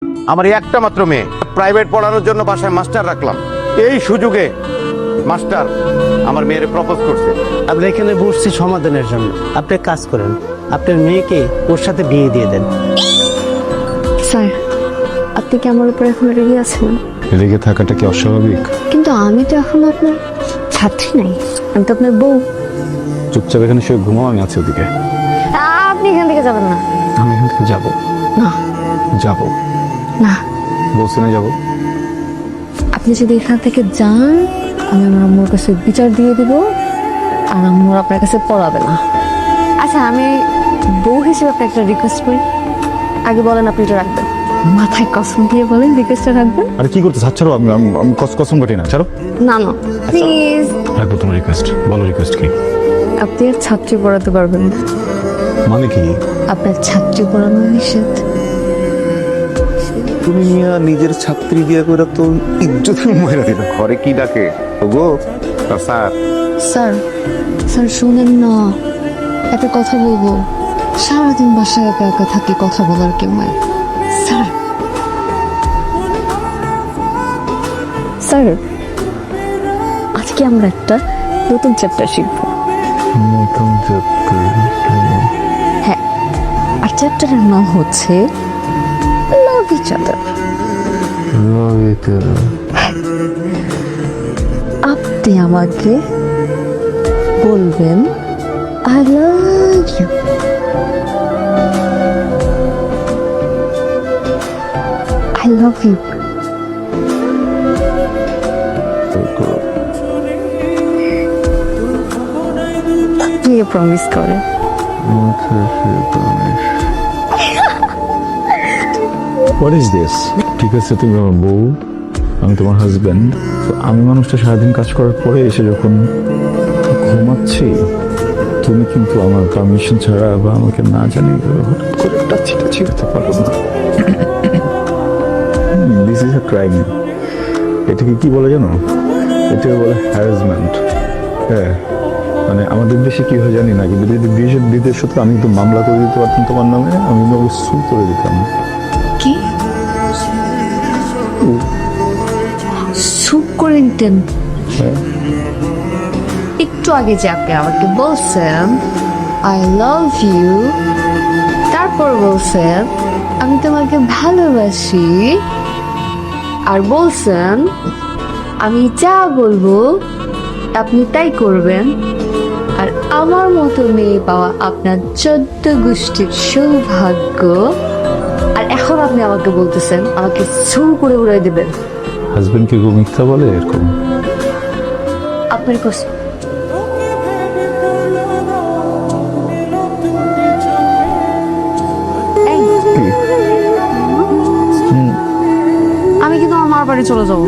আমার এই একটা মাত্র মেয়ে, প্রাইভেট পড়ানোর জন্য বাসায় মাস্টার রাখলাম। এই সুযোগে মাস্টার আমার মেয়ের প্রপোজ করছে। আমরা এখানে বসছি সমাধানের জন্য। আপনি কাজ করেন, আপনার মেয়েকে ওর সাথে বিয়ে দিয়ে দেন। স্যার, আপনি কি আমার উপর এখন রেগে আছেন? রেগে থাকাটা কি অস্বাভাবিক? কিন্তু আমি তো এখন আপনার ছাত্রী নাই, আমি তো আপনার বউ। চুপচাপ এখানে শুয়ে ঘুমাও, আমি আছি ওদিকে। আপনি এখান থেকে যাবেন না। আমি এখান থেকে যাবো। না যাবো না, বলছি না যাবো। আপনি যদি এখান থেকে যান, আমি আমার আম্মুর কাছে বিচার দিয়ে দিব, আর আম্মুর আপনার কাছে পড়াবে না। আচ্ছা, আমি বউ হিসেবে আপনার একটা রিকোয়েস্ট করি। আগে বলেন আপনি এটা রাখবেন, মাথায় কসম দিয়ে বলেন রিকোয়েস্টটা রাখবেন। আরে কি করতে ছাড়ো, আমি কসম কাটি না, ছাড়ো। না না, প্লিজ। রাখবো তোমার রিকোয়েস্ট। বলো রিকোয়েস্ট কি? আপনি আর ছাত্রী পড়াতে পারবেন না। মানে কি? আপনার ছাত্রী পড়ানো নিষেধ। তুমি মিয়া নিজের ছাত্রী বিয়ে করে তো ইজ্জত মহিলা দিল। ঘরে কি ডাকে? ওগো স্যার। স্যার, স্যার শুনেন না, একটা কথা বলবো। সারাদিন বাসায় একা একা থাকি, কথা বলার কেউ নাই। স্যার, স্যার, আজকে আমরা একটা নতুন চ্যাপ্টার শিখবো। নতুন চ্যাপ্টার? হ্যাঁ, আর চ্যাপ্টারের নাম হচ্ছে লাভ ইচ আদার। আপনি আমাকে বলবেন I love you. I love you. বিয়ে প্রমিস করে। What is this? ঠিক আছে, তুমি আমার বউ, আমি তোমার হাজব্যান্ড। তো আমি মানুষটা সারাদিন কাজ করার পরে এসে যখন ঘুমাচ্ছি, তুমি কিন্তু আমার পারমিশন ছাড়া বা আমাকে না জানিয়ে হঠাৎ করে টাচিটা ছিড়াতে পারো না। This is a crime. এটাকে কি বলে জানো? এটাকে বলে হ্যারাসমেন্ট। হ্যাঁ, মানে আমাদের দেশে কি হয় জানি না, কিন্তু যদি বিদেশ হতো আমি কিন্তু মামলা করে দিতে পারতাম তোমার নামে, আমি সু করে দিতাম। কি সুপ করে দিতেন? হ্যাঁ, একটু আগে যে আপনি আমাকে বলছেন আই লাভ ইউ, তারপর বলছেন আমি তোমাকে ভালোবাসি, আর বলছেন আমি যা বলবো আপনি তাই করবেন, আর আমার মতো মেয়ে পাওয়া আপনার 14 গোষ্ঠীর সৌভাগ্য। আর এখন আপনি আমাকে বলতেছেন আমাকে ছু করে উড়াই দেবেন। হাজবেন্ড কি গো মিথ্যা বলে এরকম? আপনার কষ্ট। এই, আমি কিন্তু আমার বাড়ি চলে যাবো।